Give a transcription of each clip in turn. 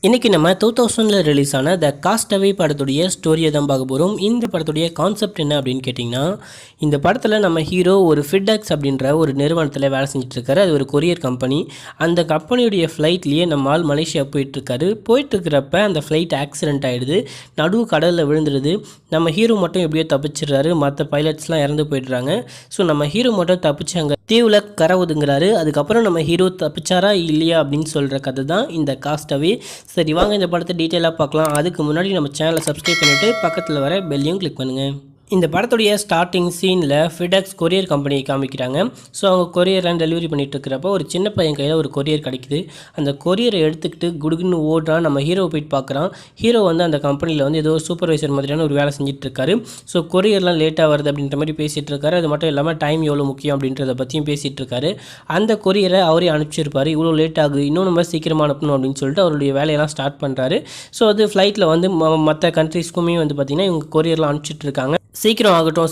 இன்றைக்கி நம்ம 2000 ரிலீஸ் ஆன த காஸ்டவே படத்துடைய ஸ்டோரியை தான் பார்க்க போகிறோம். இந்த படத்துடைய கான்செப்ட் என்ன அப்படின்னு கேட்டிங்கன்னா, இந்த படத்தில் நம்ம ஹீரோ ஒரு ஃபிட்எக்ஸ் அப்படின்ற ஒரு நிறுவனத்தில் வேலை செஞ்சிட்ருக்காரு. அது ஒரு கொரியர் கம்பெனி. அந்த கம்பெனியுடைய ஃப்ளைட்லேயே நம்ம ஆள் மலேசியா போயிட்டுருக்காரு. போயிட்டுருக்கிறப்ப அந்த ஃப்ளைட் ஆக்சிடென்ட் ஆகிடுது. நடுவு கடலில் விழுந்துடுது. நம்ம ஹீரோ மட்டும் எப்படியோ தப்பிச்சிடுறாரு. மற்ற பைலட்ஸ்லாம் இறந்து போயிடுறாங்க. ஸோ நம்ம ஹீரோ மட்டும் தப்பிச்சு அங்கே தீவில் கரை ஒதுங்குறாரு. அதுக்கப்புறம் நம்ம ஹீரோ தப்பிச்சாரா இல்லையா அப்படின்னு சொல்கிற கதை தான் இந்த காஸ்டவே. சரி வாங்க இந்த படத்தை டீட்டெயிலாக பார்க்கலாம். அதுக்கு முன்னாடி நம்ம சேனலை சப்ஸ்கிரைப் பண்ணிவிட்டு பக்கத்தில் வர பெல்லையும் கிளிக் பண்ணுங்கள். இந்த படத்துடைய ஸ்டார்டிங் சீனில் ஃபிடெக்ஸ் கொரியர் கம்பெனியை காமிக்கிறாங்க. ஸோ அவங்க கொரியர்லாம் டெலிவரி பண்ணிட்டு இருக்கிறப்ப ஒரு சின்ன பையன் கையில் ஒரு கொரியர் கிடைக்குது. அந்த கொரியரை எடுத்துக்கிட்டு குடுகுன்னு ஓடுறான். நம்ம ஹீரோவை போயிட்டு பார்க்குறான். ஹீரோ வந்து அந்த கம்பெனியில் வந்து ஏதோ சூப்பர்வைசர் மாதிரியான ஒரு வேலை செஞ்சுட்டு இருக்காரு. ஸோ கொரியர்லாம் லேட்டாக வருது அப்படின்ற மாதிரி பேசிகிட்டு இருக்காரு. அது மட்டும் இல்லாமல் டைம் எவ்வளோ முக்கியம் அப்படின்றத பற்றியும் பேசிகிட்டு இருக்காரு. அந்த கொரியரை அவரே அனுப்பிச்சிருப்பாரு. இவ்வளோ லேட் ஆகுது, இன்னும் நம்ம சீக்கிரமாக அனுப்பணும் அப்படின்னு சொல்லிட்டு அவருடைய வேலையெல்லாம் ஸ்டார்ட் பண்ணுறாரு. ஸோ அது ஃப்ளைட்டில் வந்து மற்ற கண்ட்ரீஸ்க்குமே வந்து பார்த்திங்கன்னா இவங்க கொரியர்லாம் அனுப்பிச்சிட்டு இருக்காங்க. சீக்கிரம் ஆகட்டும்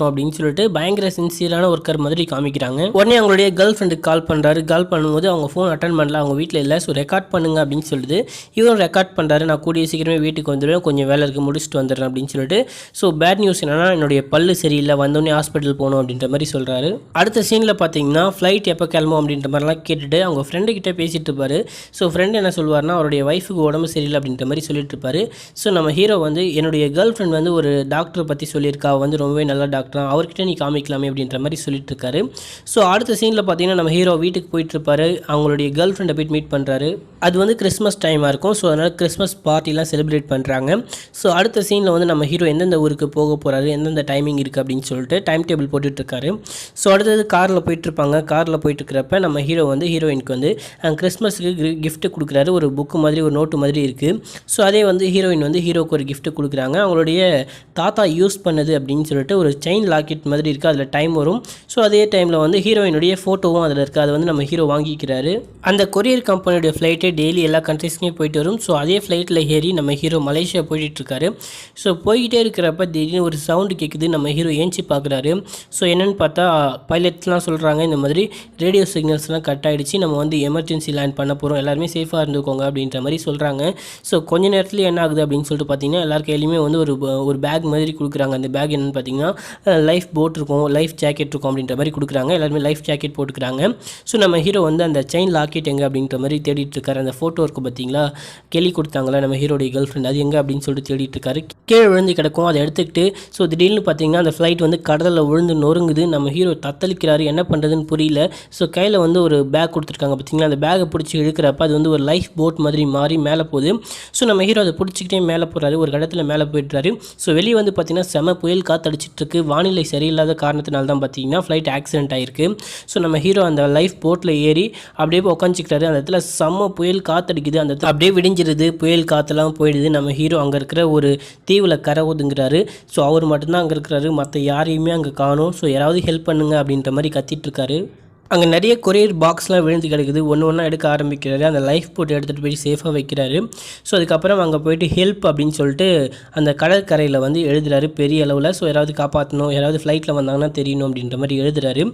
அப்படின்னு சொல்லிட்டு பயங்கர சின்சியரான ஒர்க்கர் மாதிரி காமிக்கிறாங்க. உடனே அவங்களுடைய கேர்ள் ஃப்ரெண்டுக்கு கால் பண்ணுறாரு. கால் பண்ணும்போது அவங்க ஃபோன் அட்டன் பண்ணல, அவங்க வீட்டில் இல்லை. ஸோ ரெக்கார்ட் பண்ணுங்க அப்படின்னு சொல்லிட்டு இவரும் ரெக்கார்ட் பண்ணுறாரு. நான் கூடிய சீக்கிரமே வீட்டுக்கு வந்துடுவேன், கொஞ்சம் வேலை இருக்குது, முடிச்சுட்டு வந்துடுறேன் அப்படின்னு சொல்லிட்டு. ஸோ பேட் நியூஸ் என்னன்னா, என்னுடைய பல்லு சரியில்லை, வந்தோடனே ஹாஸ்பிட்டல் போகணும் அப்படின்ற மாதிரி சொல்கிறாரு. அடுத்த சீனில் பார்த்தீங்கன்னா ஃப்ளைட் எப்போ கிளம்பும் அப்படின்ற மாதிரிலாம் கேட்டுட்டு அவங்க ஃப்ரெண்டுக்கிட்டே பேசிகிட்டு இருப்பார். ஸோ ஃப்ரெண்டு என்ன சொல்லுவார்னா, அவருடைய ஒய்ஃபுக்கு உடம்பு சரியில்லை அப்படின்ற மாதிரி சொல்லிட்டு இருப்பார். ஸோ நம்ம ஹீரோ வந்து என்னுடைய கேர்ள் ஃப்ரெண்ட் வந்து ஒரு டாக்டரை பற்றி சொல்லியிருக்கா, வந்து ரொம்பவே நல்ல டாக்டர், அவர்கிட்ட நீ காமிக்கலாமே அப்படின்ற மாதிரி சொல்லிட்டு இருக்காரு. ஸோ அடுத்த சீனில் பார்த்தீங்கன்னா நம்ம ஹீரோ வீட்டுக்கு போயிட்டு இருப்பாரு. அவங்களுடைய கேர்ள் ஃப்ரெண்டை போயிட்டு மீட் பண்ணுறாரு. அது வந்து கிறிஸ்மஸ் டைமாக இருக்கும். ஸோ அதனால் கிறிஸ்மஸ் பார்ட்டிலாம் செலிப்ரேட் பண்ணுறாங்க. ஸோ அடுத்த சீனில் வந்து நம்ம ஹீரோ எந்தெந்த ஊருக்கு போக போகிறாரு, எந்தெந்த டைமிங் இருக்குது அப்படின்னு சொல்லிட்டு டைம் டேபிள் போட்டுட்ருக்காரு. ஸோ அடுத்தது காரில் போயிட்டுருப்பாங்க. காரில் போயிட்டுருக்கிறப்ப நம்ம ஹீரோ வந்து ஹீரோயினுக்கு வந்து கிறிஸ்மஸுக்கு கிஃப்ட்டு கொடுக்குறாரு. ஒரு புக்கு மாதிரி, ஒரு நோட்டு மாதிரி இருக்குது. ஸோ அதே வந்து ஹீரோயின் வந்து ஹீரோக்கு ஒரு கிஃப்ட்டு கொடுக்குறாங்க. அவங்களுடைய தாத்தா யூஸ் பண்ணது அப்படின்னு சொல்லிட்டு ஒரு செயின் லாக்கெட் மாதிரி இருக்குது. அதில் டைம் வரும். ஸோ அதே டைமில் வந்து ஹீரோயினுடைய ஃபோட்டோவும் அதில் இருக்குது. அதை வந்து நம்ம ஹீரோ வாங்கிக்கிறாரு. அந்த கொரியர் கம்பெனியுடைய ஃப்ளைட்டே டெய்லி எல்லா கண்ட்ரீஸ்க்குமே போயிட்டு வரும். ஸோ அதே ஃப்ளைட்டில் ஏறி நம்ம ஹீரோ மலேசியா போயிட்டுருக்காரு. ஸோ போய்கிட்டே இருக்கிறப்ப திடீர்னு ஒரு சவுண்டு கேட்குது. நம்ம ஹீரோ ஏஞ்சி பார்க்குறாரு. ஸோ என்னென்னு பார்த்தா பைலட்ஸ்லாம் சொல்கிறாங்க, இந்த மாதிரி ரேடியோ சிக்னல்ஸ்லாம் கட் ஆகிடுச்சு, நம்ம வந்து எமர்ஜென்சி லேண்ட் பண்ண போகிறோம், எல்லாருமே சேஃபாக இருந்துக்கோங்க அப்படின்ற மாதிரி சொல்கிறாங்க. ஸோ கொஞ்ச நேரத்தில் என்ன ஆகுது அப்படின்னு சொல்லிட்டு பார்த்தீங்கன்னா எல்லார் கையிலையுமே வந்து ஒரு பேக் மாதிரி கொடுக்குறாங்க. அந்த பேக் என்னென்னு பார்த்தீங்கன்னா லைஃப் போட் இருக்கும், லைஃப் ஜாக்கெட் இருக்கும் அப்படின்ற மாதிரி கொடுக்குறாங்க. எல்லாருமே லைஃப் ஜாக்கெட் போட்டுக்கிறாங்க. ஸோ நம்ம ஹீரோ வந்து அந்த செயின் லாக்கெட் எங்கே அப்படின்ற மாதிரி தேடிட்டு இருக்காரு. அந்த ஃபோட்டோ இருக்கும் பார்த்தீங்களா, கெளி கொடுத்தாங்களா நம்ம ஹீரோடைய கேர்ள் ஃப்ரெண்ட், அது எங்கே அப்படின்னு சொல்லிட்டு தேடிட்டு இருக்காரு. கீழே விழுந்து கிடக்கும். அதை எடுத்துக்கிட்டு ஸோ திடீர்னு பார்த்தீங்கன்னா அந்த ஃப்ளைட் வந்து கடலில் விழுந்து நொறுங்குது. நம்ம ஹீரோ தத்தளிக்கிறாரு, என்ன பண்ணுறதுன்னு புரியல. ஸோ கையில் வந்து ஒரு பேக் கொடுத்துருக்காங்க பார்த்தீங்களா, அந்த பேக்கை பிடிச்சி இழுக்கிறப்ப அது வந்து ஒரு லைஃப் போட் மாதிரி மாறி மேலே போகுது. ஸோ நம்ம ஹீரோ அதை பிடிச்சிக்கிட்டே மேலே போகிறாரு. ஒரு இடத்துல மேலே போய்ட்டுறாரு. ஸோ வெளியே வந்து பார்த்தீங்கன்னா செம புயல் காற்றடிச்சிட்டு இருக்கு. வானிலை சரியில்லாத காரணத்தினால தான் பார்த்தீங்கன்னா ஃப்ளைட் ஆக்சிடென்ட் ஆகிருக்கு. ஸோ நம்ம ஹீரோ அந்த லைஃப் போட்டில் ஏறி அப்படியே உட்காந்துக்கிறாரு. அந்த இடத்துல செம்ம புயல் காற்றடிக்குது. அந்த இடத்துல அப்படியே விடிஞ்சிருது, புயல் காற்றெல்லாம் போயிடுது. நம்ம ஹீரோ அங்கே இருக்கிற ஒரு தீவில் கரை ஒதுங்குறாரு. ஸோ அவர் மட்டும்தான் அங்கே இருக்கிறாரு, மற்ற யாரையுமே அங்கே காணோம். ஸோ யாராவது ஹெல்ப் பண்ணுங்க அப்படின்ற மாதிரி கத்திட்டு இருக்காரு. அங்கே நிறைய கொரியர் பாக்ஸ்லாம் விழுந்து கிடக்குது. ஒன்று எடுக்க ஆரம்பிக்கிறாரு. அந்த லைஃப் போட்டு எடுத்துகிட்டு போய் சேஃபாக வைக்கிறாரு. ஸோ அதுக்கப்புறம் அங்கே போயிட்டு ஹெல்ப் அப்படின்னு சொல்லிட்டு அந்த கடற்கரையில் வந்து எழுதுறாரு பெரிய அளவில். ஸோ யாராவது காப்பாற்றணும், யாராவது ஃப்ளைட்டில் வந்தாங்கன்னா தெரியணும் அப்படின்ற மாதிரி எழுதுறாரு.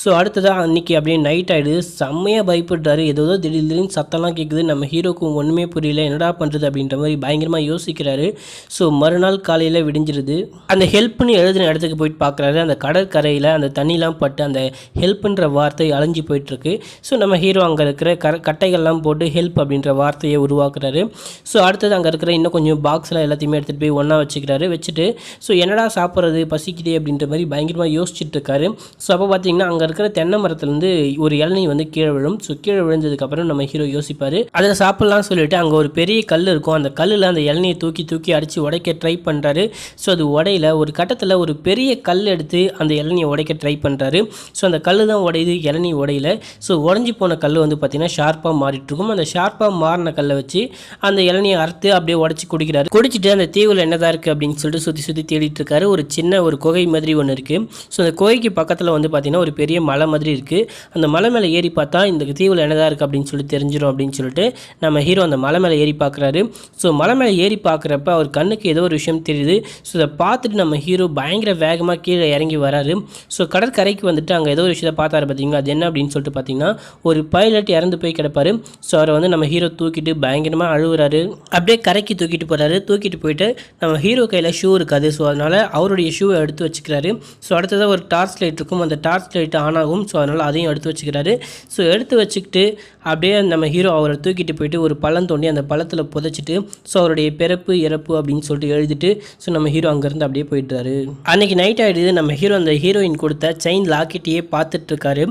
ஸோ அடுத்ததாக அன்றைக்கி அப்படியே நைட் ஆகிடுது. செம்மையாக பயப்படுறாரு. ஏதோ திடீர்னு சத்தம்லாம் கேட்குது. நம்ம ஹீரோக்கு ஒன்றுமே புரியல, என்னடா பண்ணுறது அப்படின்ற மாதிரி பயங்கரமாக யோசிக்கிறாரு. ஸோ மறுநாள் காலையில் விடிஞ்சிருது. அந்த ஹெல்ப்னு எழுதின இடத்துக்கு போயிட்டு பார்க்குறாரு. அந்த கடற்கரையில் அந்த தண்ணிலாம் பட்டு அந்த ஹெல்ப்ன்ற வார்த்தை அலைஞ்சி போயிட்டுருக்கு. ஸோ நம்ம ஹீரோ அங்கே இருக்கிற கட்டைகள்லாம் போட்டு ஹெல்ப் அப்படின்ற வார்த்தையை உருவாக்குறாரு. ஸோ அடுத்தது அங்கே இருக்கிற இன்னும் கொஞ்சம் பாக்ஸில் எல்லாத்தையுமே எடுத்துகிட்டு போய் ஒன்றா வச்சுக்கிறாரு. வச்சுட்டு ஸோ என்னடா சாப்பிட்றது, பசிக்குதே அப்படின்ற மாதிரி பயங்கரமாக யோசிச்சுட்டு இருக்காரு. ஸோ அப்போ பார்த்தீங்கன்னா அங்கே இருக்கிற தென்னை மரத்துலேருந்து ஒரு இளநீ வந்து கீழே விழும். ஸோ கீழே விழுந்ததுக்கப்புறம் நம்ம ஹீரோ யோசிப்பார், அதில் சாப்பிட்லாம் சொல்லிட்டு அங்கே ஒரு பெரிய கல் இருக்கும். அந்த கல்லில் அந்த இளநியை தூக்கி அடித்து உடைக்க ட்ரை பண்ணுறாரு. ஸோ அது உடையில. ஒரு கட்டத்தில் ஒரு பெரிய கல் எடுத்து அந்த இளநியை உடைக்க ட்ரை பண்ணுறாரு. ஸோ அந்த கல் தான் உடையுது, இளநீ உடையில. ஸோ உடஞ்சி போன கல் வந்து பார்த்திங்கன்னா ஷார்ப்பாக மாறிட்டு இருக்கும். அந்த ஷார்ப்பாக மாறின கல்லை வச்சு அந்த இளநியை அறுத்து அப்படியே உடச்சி குடிக்கிறாரு. குடிச்சிட்டு அந்த தீவில் என்னதான் இருக்குது அப்படின்னு சொல்லிட்டு சுற்றி தேடிட்டு இருக்காரு. ஒரு சின்ன ஒரு குகை மாதிரி ஒன்று இருக்குது. ஸோ அந்த குகைக்கு பக்கத்தில் வந்து பார்த்திங்கன்னா ஒரு பெரிய மலை மாதிரி இருக்குது. அந்த மலை மேலே ஏறி பார்த்தா இந்த தீவில் என்னதான் இருக்குது அப்படின்னு சொல்லி தெரிஞ்சிடும் அப்படின்னு சொல்லிட்டு நம்ம ஹீரோ அந்த மலை மேலே ஏறி பார்க்குறாரு. ஸோ மலை மேலே ஏறி பார்க்குறப்ப அவர் கண்ணுக்கு ஏதோ ஒரு விஷயம் தெரியுது. ஸோ அதை பார்த்துட்டு நம்ம ஹீரோ பயங்கர வேகமாக கீழே இறங்கி வராரு. ஸோ கடற்கரைக்கு வந்துட்டு அங்கே ஏதோ ஒரு விஷயத்தை பார்த்தாரு பார்த்தீங்களா, அது என்ன அப்படின்னு சொல்லிட்டு பார்த்தீங்கன்னா ஒரு பைலட் இறந்து போய் கிடப்பாரு. ஸோ அவரை வந்து நம்ம ஹீரோ தூக்கிட்டு பயங்கரமாக அழுகுறாரு. அப்படியே கரைக்கு தூக்கிட்டு போகிறாரு. தூக்கிட்டு போயிட்டு நம்ம ஹீரோ கையில் ஷூ இருக்காது. ஸோ அதனால் அவருடைய ஷூவை எடுத்து வச்சுக்கிறாரு. ஸோ அடுத்ததாக ஒரு டார்ச் லைட் இருக்கும். அந்த டார்ச் லைட் ஆன் ஆகும். ஸோ அதனால் அதையும் எடுத்து வச்சுக்கிறாரு. ஸோ எடுத்து வச்சுக்கிட்டு அப்படியே நம்ம ஹீரோ அவரை தூக்கிட்டு போயிட்டு ஒரு பள்ளம் தோண்டி அந்த பள்ளத்தில் புதைச்சிட்டு ஸோ அவருடைய பிறப்பு இறப்பு அப்படின்னு சொல்லிட்டு எழுதிட்டு ஸோ நம்ம ஹீரோ அங்கேருந்து அப்படியே போயிடுறாரு. அன்றைக்கி நைட் ஆகிடுது. நம்ம ஹீரோ அந்த ஹீரோயின் கொடுத்த செயின் லாக்கெட்டையே பார்த்துட்டு இருக்காரு.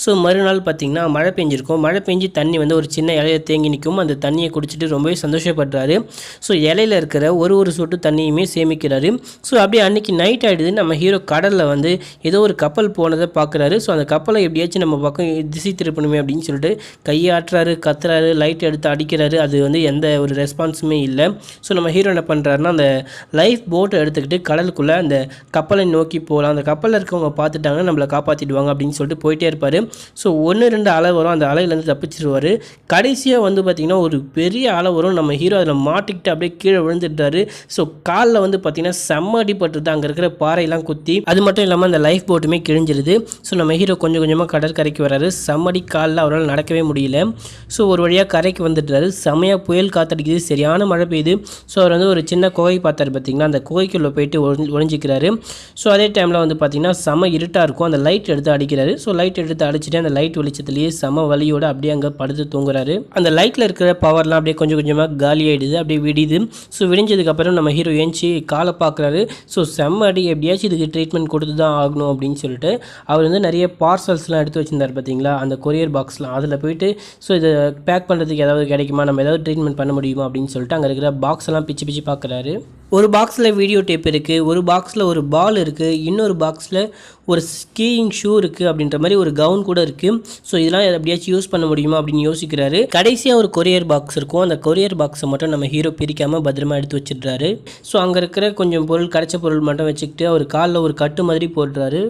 ஸோ மறுநாள் பார்த்திங்கன்னா மழை பெஞ்சிருக்கும். மழை பெஞ்சு தண்ணி வந்து ஒரு சின்ன இலையில தேங்கி நிற்கும். அந்த தண்ணியை குடிச்சிட்டு ரொம்பவே சந்தோஷப்படுறாரு. ஸோ இலையில இருக்கிற ஒரு சொட்டு தண்ணியுமே சேமிக்கிறாரு. ஸோ அப்படியே அன்றைக்கி நைட் ஆகிடுது. நம்ம ஹீரோ கடலில் வந்து ஏதோ ஒரு கப்பல் போனதை பார்க்குறாரு. ஸோ அந்த கப்பலை எப்படியாச்சும் நம்ம பக்கம் திசை திருப்பணுமே அப்படின்னு சொல்லிட்டு கையாட்டுறாரு, கத்துறாரு, லைட் எடுத்து அடிக்கிறாரு. அது வந்து எந்த ஒரு ரெஸ்பான்ஸுமே இல்லை. ஸோ நம்ம ஹீரோ என்ன பண்ணுறாருன்னா அந்த லைஃப் போட்டை எடுத்துக்கிட்டு கடலுக்குள்ளே அந்த கப்பலை நோக்கி போகலாம். அந்த கப்பலில் இருக்கவங்க பார்த்துட்டாங்கன்னா நம்மளை காப்பாற்றிடுவாங்க அப்படின்னு சொல்லிட்டு போயிட்டே இருப்பார். ஸோ 1-2 அலை வரும். அந்த அலையிலேருந்து தப்பிச்சிருவார். கடைசியாக வந்து பார்த்திங்கன்னா ஒரு பெரிய அலை வரும். நம்ம ஹீரோ அதில் மாட்டிக்கிட்டு அப்படியே கீழே விழுந்துட்டாரு. ஸோ காலில் வந்து பார்த்திங்கன்னா செம்ம அடிபட்டுருது. அங்கே இருக்கிற பாறையெல்லாம் குத்தி அது மட்டும் இல்லாமல் அந்த லைஃப் போட்டுமே கிழிஞ்சிருது. ஸோ நம்ம ஹீரோ கொஞ்சம் கொஞ்சமாக கடற்கரைக்கு வராரு. செம்மடி காலில் அவரால் நடக்கவே முடியல. ஸோ ஒரு வழியாக கரைக்கு வந்துட்டாரு. செம்மையாக புயல் காத்தடிக்குது. சரியான மழை பெய்யுது. ஸோ அவர் வந்து ஒரு சின்ன குகை பார்த்தாரு பார்த்திங்கன்னா. அந்த குகைக்குள்ளே போயிட்டு ஒழிஞ்சிக்கிறாரு. ஸோ அதே டைமில் வந்து பார்த்திங்கன்னா செம்ம இருட்டாக இருக்கும். அந்த லைட் எடுத்து அடிக்கிறாரு. ஸோ லைட் எடுத்து அடிச்சுட்டு அந்த லைட் வெளிச்சத்துலேயே செம வலியோடு அப்படியே அங்கே படுத்து தூங்குறாரு. அந்த லைட்டில் இருக்கிற பவர்லாம் அப்படியே கொஞ்சம் கொஞ்சமாக காலி ஆகிடுது. அப்படியே விடியுது. ஸோ விடிஞ்சதுக்கப்புறம் நம்ம ஹீரோ ஏஞ்சி காலை பார்க்குறாரு. ஸோ செம்ம அடி, எப்படியாச்சும் இதுக்கு ட்ரீட்மெண்ட் கொடுத்து தான் ஆகணும் அப்படின்னு சொல்லிட்டு அவர் வந்து நிறைய பார்சல்ஸ்லாம் எடுத்து வச்சுருந்தார் பார்த்தீங்களா, அந்த கொரியர் பாக்ஸ்லாம். அதில் போயிட்டு ஸோ இதை பேக் பண்ணுறதுக்கு ஏதாவது கிடைக்குமா, நம்ம ஏதாவது ட்ரீட்மெண்ட் பண்ண முடியுமா அப்படின்னு சொல்லிட்டு அங்கே இருக்கிற பாக்ஸ் எல்லாம் பிச்சு பிச்சு பார்க்குறாரு. ஒரு பாக்ஸில் வீடியோ டேப் இருக்குது, ஒரு பாக்ஸில் ஒரு பால் இருக்குது, இன்னொரு பாக்ஸில் ஒரு ஸ்கீயிங் ஷூ இருக்குது, அப்படின்ற மாதிரி ஒரு கவுன் கூட இருக்குது. ஸோ இதெல்லாம் எப்படியாச்சும் யூஸ் பண்ண முடியுமா அப்படின்னு யோசிக்கிறாரு. கடைசியாக ஒரு கொரியர் பாக்ஸ் இருக்கும். அந்த கொரியர் பாக்ஸை மட்டும் நம்ம ஹீரோ பிரிக்காமல் பத்திரமா எடுத்து வச்சிடுறாரு. ஸோ அங்கே இருக்கிற கொஞ்சம் பொருள், கிடைச்ச பொருள் மட்டும் வச்சுக்கிட்டு அவர் காலில் ஒரு கட்டு மாதிரி போடுறாரு.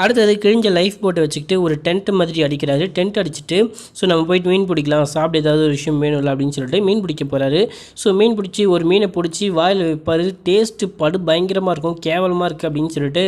அடுத்தது கிழிஞ்ச லைஃப் போட்டை வச்சுக்கிட்டு ஒரு டென்ட் மாதிரி அடிக்கிறாரு. டென்ட் அடிச்சுட்டு ஸோ நம்ம போயிட்டு மீன் பிடிக்கலாம், சாப்பிட ஏதாவது ஒரு விஷயம் வேணும்ல அப்படின்னு சொல்லிட்டு மீன் பிடிக்க போகிறாரு. ஸோ மீன் பிடிச்சி ஒரு மீனை பிடிச்சி வாயில் வைப்பார். டேஸ்ட்டு பயங்கரமாக இருக்கும், கேவலமாக இருக்குது அப்படின்னு சொல்லிட்டு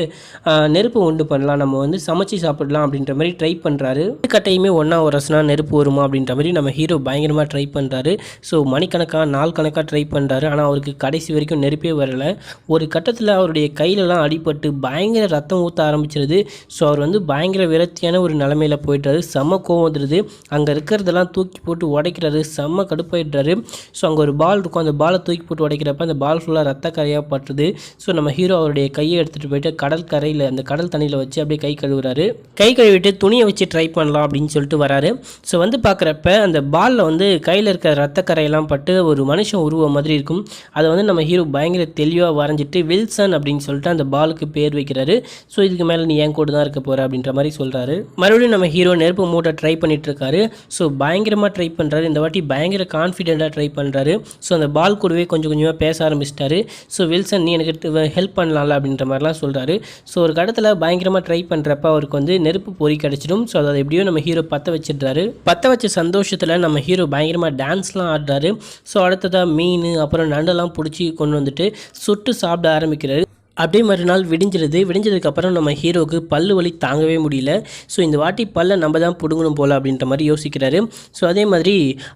நெருப்பு உண்டு பண்ணலாம், நம்ம வந்து சமைச்சு சாப்பிடலாம் அப்படின்ற மாதிரி ட்ரை பண்ணுறாரு. கட்டையுமே ஒன்றா உரசுனா நெருப்பு வருமா அப்படின்ற மாதிரி நம்ம ஹீரோ பயங்கரமாக ட்ரை பண்ணுறாரு. ஸோ மணிக்கணக்காக நாள் கணக்காக ட்ரை பண்ணுறாரு. ஆனால் அவருக்கு கடைசி வரைக்கும் நெருப்பே வரலை. ஒரு கட்டத்தில் அவருடைய கையிலலாம் அடிபட்டு பயங்கர ரத்தம் ஊற்ற ஆரம்பிச்சிருது. ஸோ அவர் வந்து பயங்கர விரக்தியான ஒரு நிலமையில் போய்ட்டாரு. செம்ம கோவம் வந்துடுது. அங்கே இருக்கிறதெல்லாம் தூக்கி போட்டு உடைக்கிறாரு. செம்ம கடுப்பாயிடுறாரு. ஸோ அங்கே ஒரு பால் இருக்கும். அந்த பாலை தூக்கி போட்டு உடைக்கிறப்ப அந்த பால் ஃபுல்லாக ரத்த கரையாக பட்டுது. ஸோ நம்ம ஹீரோ அவருடைய கையை எடுத்துகிட்டு போயிட்டு கடல் கரையில் அந்த கடல் தண்ணியில் வச்சு அப்படியே கை கழுவுறாரு. கை கழுவிட்டு துணியை வச்சு ட்ரை பண்ணலாம் அப்படின்னு சொல்லிட்டு வராரு. ஸோ வந்து பார்க்குறப்ப அந்த பாலில் வந்து கையில் இருக்கிற ரத்த கரையெல்லாம் பட்டு ஒரு மனுஷன் உருவம் மாதிரி இருக்கும். அதை வந்து நம்ம ஹீரோ பயங்கர தெளிவாக வரைஞ்சிட்டு வில்சன் அப்படின்னு சொல்லிட்டு அந்த பாலுக்கு பேர் வைக்கிறாரு. ஸோ இதுக்கு மேலே நீ ஏன் கூட தான் இருக்க போகிற அப்படின்ற மாதிரி சொல்கிறாரு. மறுபடியும் நம்ம ஹீரோ நெருப்பு மூட்டை ட்ரை பண்ணிட்டு இருக்காரு. ஸோ பயங்கரமாக ட்ரை பண்ணுறாரு. இந்த வாட்டி பயங்கர கான்ஃபிடென்ட்டாக ட்ரை பண்ணுறாரு. ஸோ அந்த பால் கூடவே கொஞ்சம் கொஞ்சமாக பேச ஆரம்பிச்சிட்டாரு. ஸோ வில்சன் நீ எனக்கு ஹெல்ப் பண்ணலாம்ல அப்படின்ற மாதிரிலாம் சொல்கிறாரு. ஸோ ஒரு கடத்தில் பயங்கரமாக ட்ரை பண்ணுறப்ப அவருக்கு வந்து நெருப்பு பொறி கிடச்சிடும். ஸோ அதை எப்படியோ நம்ம ஹீரோ பற்ற வச்சிடுறாரு. பற்ற வச்ச சந்தோஷத்தில் நம்ம ஹீரோ பயங்கரமாக டான்ஸ்லாம் ஆடுறாரு. ஸோ அடுத்ததாக மீன் அப்புறம் நண்டெல்லாம் பிடிச்சி கொண்டு வந்துட்டு சுட்டு சாப்பிட ஆரம்பிக்கிறாரு. அப்படியே மறுநாள் விடிஞ்சிருது. விடிஞ்சதுக்கப்புறம் நம்ம ஹீரோவுக்கு பல்லு வலி தாங்கவே முடியல. ஸோ இந்த வாட்டி பல்லை நம்ம தான் பிடுங்கணும் போல் அப்படின்ற மாதிரி யோசிக்கிறாரு. ஸோ அதே மாதிரி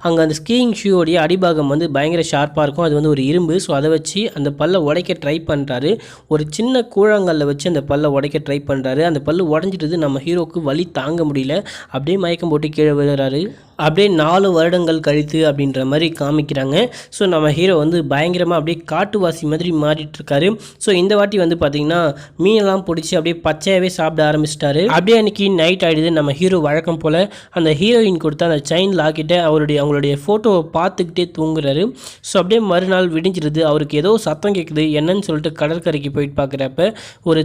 அங்கே அந்த ஸ்கீயிங் ஷூவோடைய அடிபாகம் வந்து பயங்கர ஷார்ப்பாக இருக்கும். அது வந்து ஒரு இரும்பு. ஸோ அதை வச்சு அந்த பல்லை உடைக்க ட்ரை பண்ணுறாரு. ஒரு சின்ன கூழாங்கல்ல வச்சு அந்த பல்லை உடைக்க ட்ரை பண்ணுறாரு. அந்த பல்லு உடஞ்சிடுது. நம்ம ஹீரோவுக்கு வலி தாங்க முடியல. அப்படியே மயக்கம் போட்டு கீழே விழுறாரு. அப்படியே 4 வருடங்கள் கழித்து அப்படின்ற மாதிரி காமிக்கிறாங்க. ஸோ நம்ம ஹீரோ வந்து பயங்கரமாக அப்படியே காட்டுவாசி மாதிரி மாறிட்டுருக்காரு. ஸோ இந்த வாட்டி வந்து பார்த்திங்கன்னா மீனெல்லாம் பிடிச்சி அப்படியே பச்சையாகவே சாப்பிட ஆரம்பிச்சிட்டாரு. அப்படியே அன்றைக்கி நைட் ஆகிடுது. நம்ம ஹீரோ வழக்கம் போல் அந்த ஹீரோயின் கொடுத்த அந்த செயின் லாக்கிட்ட அவங்களுடைய ஃபோட்டோவை பார்த்துக்கிட்டே தூங்குறாரு. ஸோ அப்படியே மறுநாள் விடிஞ்சிருது. அவருக்கு ஏதோ சத்தம் கேட்குது. என்னன்னு சொல்லிட்டு கடற்கரைக்கு போயிட்டு பார்க்குறப்ப ஒரு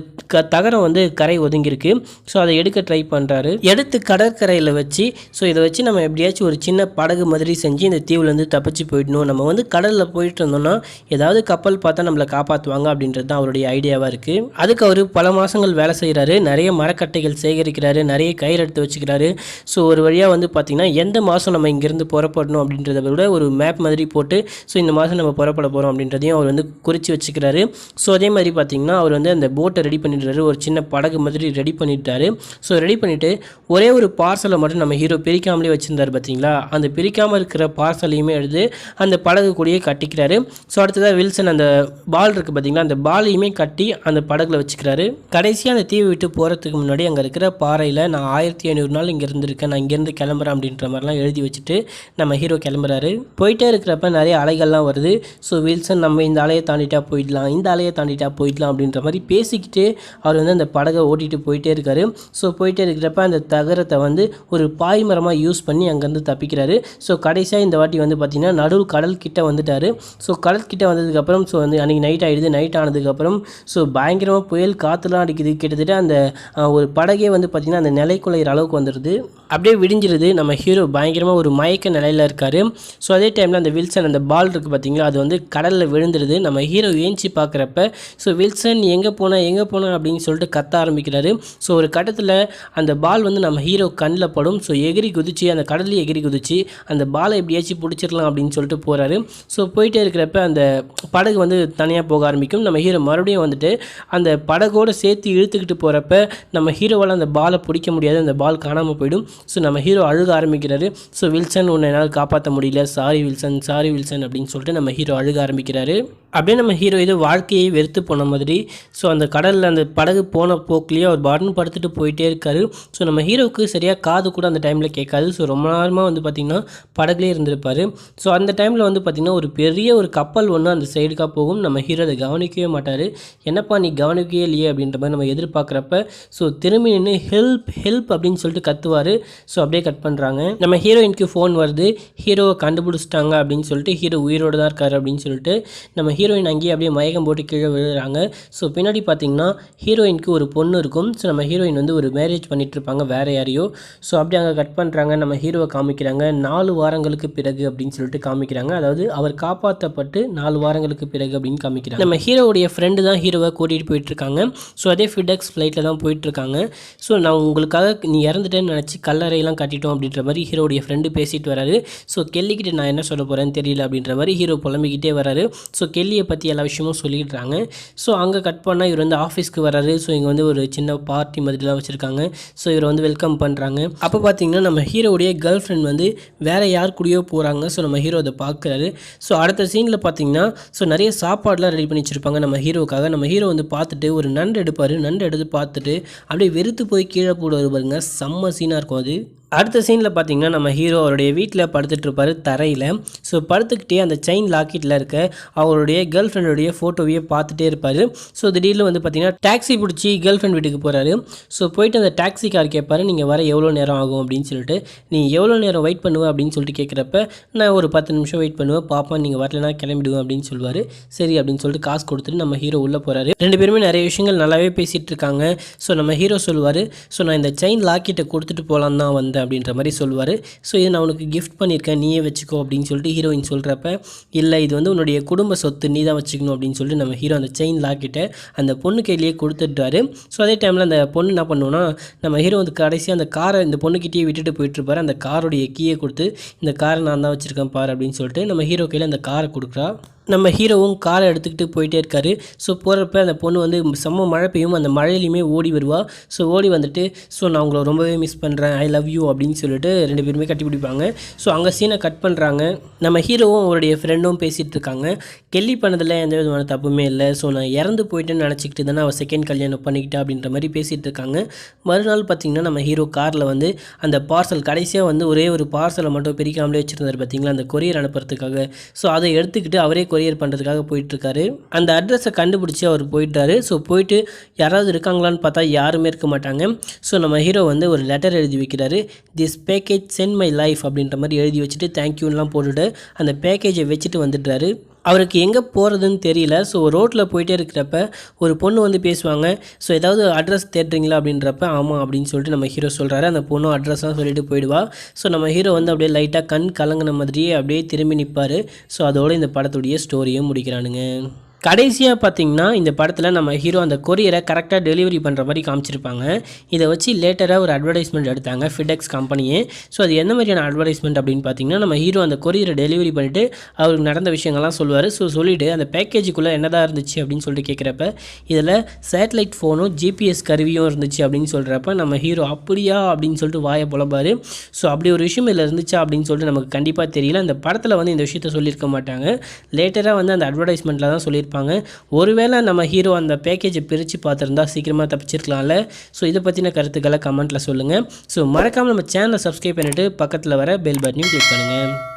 தகரம் வந்து கரை ஒதுங்கியிருக்கு. ஸோ அதை எடுக்க ட்ரை பண்ணுறாரு. எடுத்து கடற்கரையில் வச்சு ஸோ இதை வச்சு நம்ம எப்படியா எப்படியாச்சும் ஒரு சின்ன படகு மாதிரி செஞ்சு இந்த தீவுலேருந்து தப்பிச்சு போயிடணும். நம்ம வந்து கடலில் போயிட்டு இருந்தோம்னா ஏதாவது கப்பல் பார்த்தா நம்மளை காப்பாற்றுவாங்க அப்படின்றது தான் அவருடைய ஐடியாவாக இருக்குது. அதுக்கு அவர் பல மாதங்கள் வேலை செய்கிறாரு, நிறைய மரக்கட்டைகள் சேகரிக்கிறாரு, நிறைய கயிறு எடுத்து வச்சுக்கிறாரு. ஸோ ஒரு வழியாக வந்து பார்த்திங்கன்னா எந்த மாதம் நம்ம இங்கேருந்து புறப்படணும் அப்படின்றத விட ஒரு மேப் மாதிரி போட்டு ஸோ இந்த மாதம் நம்ம புறப்பட போகிறோம் அப்படின்றதையும் அவர் வந்து குறித்து வச்சுக்கிறாரு. ஸோ அதே மாதிரி பார்த்திங்கன்னா அவர் வந்து அந்த போட்டை ரெடி பண்ணிடுறாரு, ஒரு சின்ன படகு மாதிரி ரெடி பண்ணிட்டாரு. ஸோ ரெடி பண்ணிவிட்டு ஒரே ஒரு பார்சலை மட்டும் நம்ம ஹீரோ பிரிக்காமலே வச்சுருந்தார் பார்த்தீங்களா, அந்த பிரிக்காமல் இருக்கிற பார்சலையுமே எடுத்து அந்த படகு கூடயே கட்டிக்கிறாரு. ஸோ அடுத்ததாக வில்சன் அந்த பால் இருக்குது பார்த்தீங்களா, அந்த பாலையுமே கட்டி அந்த படகுல வச்சுக்கிறாரு. கடைசியாக அந்த தீவை விட்டு போகிறதுக்கு முன்னாடி அங்கே இருக்கிற பாறையில் நான் 1500 நாள் இங்கே இருந்திருக்கேன், நான் இங்கேருந்து கிளம்புறேன் அப்படின்ற மாதிரிலாம் எழுதி வச்சுட்டு நம்ம ஹீரோ கிளம்புறாரு. போயிட்டே இருக்கிறப்ப நிறைய அலைகள்லாம் வருது. ஸோ வில்சன் நம்ம இந்த அலையை தாண்டிட்டா போயிடலாம், இந்த அலையை தாண்டிட்டா போயிடலாம் அப்படின்ற மாதிரி பேசிக்கிட்டு அவர் வந்து அந்த படகை ஓட்டிகிட்டு போயிட்டே இருக்காரு. ஸோ போயிட்டே இருக்கிறப்ப அந்த தகரத்தை வந்து ஒரு பாய்மரமாக யூஸ் பண்ணி அங்கேருந்து தப்பிக்கிறாரு. ஸோ கடைசியாக இந்த வாட்டி வந்து பார்த்திங்கன்னா நடுவில் கடல் கிட்ட வந்துட்டார். ஸோ கடல் கிட்ட வந்ததுக்கப்புறம் ஸோ வந்து அன்றைக்கி நைட் ஆகிடுது. நைட் ஆனதுக்கப்புறம் ஸோ பயங்கரமாக புயல் காற்றுலாம் அடிக்குது. கிட்டத்தட்ட அந்த ஒரு படகே வந்து பார்த்திங்கன்னா அந்த நிலைக்குள்ளையிற அளவுக்கு வந்துடுது. அப்படியே விடிஞ்சிருது. நம்ம ஹீரோ பயங்கரமாக ஒரு மயக்க நிலையில் இருக்கார். ஸோ அதே டைமில் அந்த வில்சன் அந்த பால் இருக்குது பார்த்திங்களா, அது வந்து கடலில் விழுந்துடுது. நம்ம ஹீரோ ஏஞ்சி பார்க்குறப்ப ஸோ வில்சன் எங்கே போன அப்படின்னு சொல்லிட்டு கத்த ஆரம்பிக்கிறாரு. ஸோ ஒரு கட்டத்தில் அந்த பால் வந்து நம்ம ஹீரோ கண்ணில் படும். ஸோ எகிரி குதிச்சு அந்த கடலில் எகிரி குதிச்சு அந்த பாலை எப்படியாச்சும் பிடிச்சிடலாம் அப்படின்னு சொல்லிட்டு போகிறாரு. ஸோ போயிட்டே இருக்கிறப்ப அந்த படகு வந்து தனியாக போக ஆரம்பிக்கும். நம்ம ஹீரோ மறுபடியும் வந்துட்டு அந்த படகோடு சேர்த்து இழுத்துக்கிட்டு போகிறப்ப நம்ம ஹீரோவால் அந்த பாலை பிடிக்க முடியாது, அந்த பால் காணாமல் போயிடும். ஸோ நம்ம ஹீரோ அழுக ஆரம்பிக்கிறாரு. ஸோ வில்சன் உன்னை என்னால் காப்பாற்ற முடியல, சாரி வில்சன் அப்படின்னு சொல்லிட்டு நம்ம ஹீரோ அழுக ஆரம்பிக்கிறாரு. அப்படியே நம்ம ஹீரோ இது வாழ்க்கையை வெறுத்து போன மாதிரி ஸோ அந்த கடலில் அந்த படகு போன போக்குலேயே அவர் பாட்னு படுத்துட்டு போயிட்டே இருக்காரு. ஸோ நம்ம ஹீரோவுக்கு சரியாக காது கூட அந்த டைமில் கேட்காது. ஸோ ரொம்ப நேரமாக வந்து பார்த்திங்கன்னா படகுலேயே இருந்திருப்பார். ஸோ அந்த டைமில் வந்து பார்த்திங்கன்னா ஒரு பெரிய ஒரு கப்பல் ஒன்று அந்த சைடுக்காக போகும். நம்ம ஹீரோ அதை கவனிக்கவே மாட்டார். என்னப்பா நீ கவனிக்கவே இல்லையே அப்படின்ற மாதிரி நம்ம எதிர்பார்க்குறப்ப ஸோ திரும்பி நின்று ஹெல்ப் அப்படின்னு சொல்லிட்டு கத்துவார். ஸோ அப்படியே கட் பண்ணுறாங்க. நம்ம ஹீரோயினுக்கு ஃபோன் வருது, ஹீரோவை கண்டுபிடிச்சிட்டாங்க அப்படின்னு சொல்லிட்டு, ஹீரோ உயிரோடு தான் இருக்கார் அப்படின்னு சொல்லிட்டு நம்ம ஹீரோயின் அங்கேயே அப்படியே மயக்கம் போட்டு கீழே விழுறாங்க. ஸோ பின்னாடி பார்த்திங்கன்னா ஹீரோயினுக்கு ஒரு பொண்ணு இருக்கும். ஸோ நம்ம ஹீரோயின் வந்து ஒரு மேரேஜ் பண்ணிகிட்டு இருப்பாங்க வேறு யாரையோ. ஸோ அப்படி அங்கே கட் பண்ணுறாங்க. நம்ம ஹீரோவை காமிக்கிறாங்க 4 வாரங்களுக்கு பிறகு அப்படின்னு சொல்லிட்டு காமிக்கிறாங்க. அதாவது அவர் காப்பாற்றப்பட்டு 4 வாரங்களுக்கு பிறகு அப்படின்னு காமிக்கிறாங்க. நம்ம ஹீரோவுடைய ஃப்ரெண்டு தான் ஹீரோவை கூட்டிகிட்டு போயிட்டுருக்காங்க. ஸோ அதே ஃபிடெக்ஸ் ஃப்ளைட்டில் தான் போயிட்டுருக்காங்க. ஸோ நான் உங்களுக்காக நீ இறந்துட்டேன்னு நினச்சி கல்லறையெல்லாம் கட்டிட்டோம் அப்படின்ற மாதிரி ஹீரோடைய ஃப்ரெண்டு பேசிட்டு வராரு. ஸோ கெல்லிக்கிட்ட நான் என்ன சொல்ல போகிறேன்னு தெரியல அப்படின்ற மாதிரி ஹீரோ புலம்பிக்கிட்டே வராரு. ஸோ கெல்லியை பற்றி எல்லா விஷயமும் சொல்லிடுறாங்க. ஸோ அங்கே கட் பண்ணால் இவர் வந்து ஆஃபீஸ்க்கு வராரு. ஸோ இங்கே வந்து ஒரு சின்ன பார்ட்டி மாதிரிலாம் வச்சுருக்காங்க. ஸோ இவர் வந்து வெல்கம் பண்ணுறாங்க. அப்போ பார்த்திங்கன்னா நம்ம ஹீரோடைய கேர்ள் ஃப்ரெண்ட் வந்து வேறு யார் கூடயோ போகிறாங்க. ஸோ நம்ம ஹீரோ அதை பார்க்குறாரு. ஸோ அடுத்த சீனில் பார்த்திங்கன்னா ஸோ நிறைய சாப்பாடுலாம் ரெடி பண்ணி வச்சுருப்பாங்க நம்ம ஹீரோவுக்காக. நம்ம ஹீரோ வந்து பார்த்துட்டு ஒரு நண்டு எடுப்பார். நண்டு எடுத்து பார்த்துட்டு அப்படியே வெறுத்து போய் கீழே போடுவார் பாருங்க. செம்ம சீனாக இருக்கும் அது. அடுத்த சீனில் பார்த்திங்கன்னா நம்ம ஹீரோ அவருடைய வீட்டில் படுத்துட்டு இருப்பார் தரையில். ஸோ படுத்துக்கிட்டே அந்த செயின் லாக்கெட்டில் இருக்க அவருடைய கேர்ள் ஃப்ரெண்டுடைய ஃபோட்டோவையே பார்த்துட்டே இருப்பார். ஸோ திடீர்னு வந்து பார்த்திங்கன்னா டாக்ஸி பிடிச்சி கேர்ள் ஃப்ரெண்ட் வீட்டுக்கு போகிறாரு. ஸோ போயிட்டு அந்த டாக்ஸி கார் கேட்பாரு, நீங்கள் வர எவ்வளோ நேரம் ஆகும் அப்படின்னு சொல்லிட்டு. நீ எவ்வளோ நேரம் வெயிட் பண்ணுவேன் அப்படின்னு சொல்லிட்டு கேட்குறப்ப நான் ஒரு 10 நிமிஷம் வெயிட் பண்ணுவேன், பாப்பா நீங்கள் வரலனா கிளம்பிடுவேன் அப்படின்னு சொல்லுவார். சரி அப்படின்னு சொல்லிட்டு காசு கொடுத்துட்டு நம்ம ஹீரோ உள்ளே போகிறாரு. 2 பேருமே நிறைய விஷயங்கள் நல்லாவே பேசிகிட்டு இருக்காங்க. ஸோ நம்ம ஹீரோ சொல்லுவார், ஸோ நான் இந்த செயின் லாக்கெட்டை கொடுத்துட்டு போகலான்னு தான் வந்தேன் அப்படின்ற மாதிரி சொல்லுவார். ஸோ இது நான் உனக்கு கிஃப்ட் பண்ணியிருக்கேன், நீயே வச்சுக்கோ அப்படின்னு சொல்லிட்டு ஹீரோயின் சொல்கிறப்ப, இல்லை இது வந்து உன்னுடைய குடும்ப சொத்து, நீ தான் வச்சுக்கணும் அப்படின்னு சொல்லிட்டு நம்ம ஹீரோ அந்த செயின் லாக்கெட்டை அந்த பொண்ணு கையிலேயே கொடுத்துட்டாரு. ஸோ அதே டைமில் அந்த பொண்ணு என்ன பண்ணுவோன்னா, நம்ம ஹீரோ வந்து கடைசியாக அந்த காரை இந்த பொண்ணுக்கிட்டேயே விட்டுட்டு போயிட்டுருப்பாரு. அந்த காரோடைய கீயை கொடுத்து, இந்த காரை நான் தான் வச்சுருக்கேன் பாரு அப்படின்னு சொல்லிட்டு நம்ம ஹீரோ கையில் அந்த காரை கொடுக்குறா. நம்ம ஹீரோவும் காரை எடுத்துக்கிட்டு போயிட்டே இருக்காரு. ஸோ போகிறப்ப அந்த பொண்ணு வந்து செம்ம மழை பெய்யும், அந்த மழையிலையுமே ஓடி வருவா. ஸோ ஓடி வந்துட்டு, ஸோ நான் உங்களை ரொம்பவே மிஸ் பண்ணுறேன், ஐ லவ் யூ அப்படின்னு சொல்லிட்டு 2 பேருமே கட்டி பிடிப்பாங்க. ஸோ அங்கே சீனை கட் பண்ணுறாங்க. நம்ம ஹீரோவும் அவருடைய ஃப்ரெண்டும் பேசிகிட்டு இருக்காங்க. கெல்லி பண்ணதில் எந்த விதமான தப்புமே இல்லை, ஸோ நான் இறந்து போயிட்டேன்னு நினச்சிக்கிட்டு தானே அவள் செகண்ட் கல்யாணம் பண்ணிக்கிட்டா அப்படின்ற மாதிரி பேசிகிட்டு இருக்காங்க. மறுநாள் பார்த்திங்கன்னா நம்ம ஹீரோ காரில் வந்து அந்த பார்சல் கடைசியாக வந்து ஒரே ஒரு பார்சலை மட்டும் பிரிக்காமலே வச்சுருந்தார் பார்த்திங்களா, அந்த கொரியர் அனுப்புறதுக்காக. ஸோ அதை எடுத்துக்கிட்டு அவரே கொரியர் பண்ணுறதுக்காக போயிட்டுருக்காரு. அந்த அட்ரஸை கண்டுபிடிச்சி அவர் போயிட்டாரு. ஸோ போயிட்டு யாராவது இருக்காங்களான்னு பார்த்தா யாருமே இருக்க மாட்டாங்க. ஸோ நம்ம ஹீரோ வந்து ஒரு லெட்டர் எழுதி வைக்கிறாரு. This package sent my life அப்படின்ற மாதிரி எழுதி வச்சுட்டு தேங்க்யூலாம் போட்டுட்டு அந்த பேக்கேஜை வச்சுட்டு வந்துடுறாரு. அவருக்கு எங்கே போகிறதுன்னு தெரியல. ஸோ ரோட்டில் போயிட்டே இருக்கிறப்ப ஒரு பொண்ணு வந்து பேசுவாங்க. ஸோ ஏதாவது அட்ரஸ் தேடுறீங்களா அப்படின்றப்ப ஆமாம் அப்படின்னு சொல்லிட்டு நம்ம ஹீரோ சொல்கிறாரு. அந்த பொண்ணும் அட்ரஸ்லாம் சொல்லிட்டு போயிடுவா. ஸோ நம்ம ஹீரோ வந்து அப்படியே லைட்டாக கண் கலங்கின மாதிரியே அப்படியே திரும்பி நிற்பார். ஸோ அதோட இந்த படத்துடைய ஸ்டோரியை முடிக்கிறானுங்க. கடைசியாக பார்த்தீங்கன்னா இந்த படத்தில் நம்ம ஹீரோ அந்த கொரியரை கரெக்டாக டெலிவரி பண்ணுற மாதிரி காமிச்சிருப்பாங்க. இதை வச்சு லேட்டராக ஒரு அட்வர்டைஸ்மெண்ட் எடுத்தாங்க ஃபிடெக்ஸ் கம்பெனியே. ஸோ அது எந்த மாதிரியான அட்வர்டைஸ்மெண்ட் அப்படின்னு பார்த்தீங்கன்னா, நம்ம ஹீரோ அந்த கொரியரை டெலிவரி பண்ணிவிட்டு அவருக்கு நடந்த விஷயங்கள்லாம் சொல்லுவார். ஸோ சொல்லிவிட்டு அந்த பேக்கேஜுக்குள்ளே என்னதான் இருந்துச்சு அப்படின்னு சொல்லிட்டு கேட்குறப்ப இதில் சேட்டலைட் ஃபோனும் ஜிபிஎஸ் கருவியும் இருந்துச்சு அப்படின்னு சொல்கிறப்ப நம்ம ஹீரோ அப்படியா அப்படின்னு சொல்லிட்டு வாயை புலம்பார். ஸோ அப்படி ஒரு விஷயம் இதில் இருந்துச்சா அப்படின்னு சொல்லிட்டு நமக்கு கண்டிப்பாக தெரியல. அந்த படத்தில் வந்து இந்த விஷயத்த சொல்லியிருக்க மாட்டாங்க. லேட்டராக வந்து அந்த அட்வர்டைஸ்மெண்ட்டில் தான் சொல்லியிருப்பாங்க. ஒருவேளை நம்ம ஹீரோ அந்த பேக்கேஜை பிரித்து பார்த்துருந்தா சீக்கிரமாக தப்பிச்சிருக்கலாம்ல. ஸோ இதை பற்றின கருத்துக்களை கமெண்ட்டில் சொல்லுங்கள். ஸோ மறக்காமல் நம்ம சேனலை சப்ஸ்கிரைப் பண்ணிவிட்டு பக்கத்தில் வர பெல் பட்டனையும் கிளிக் பண்ணுங்கள்.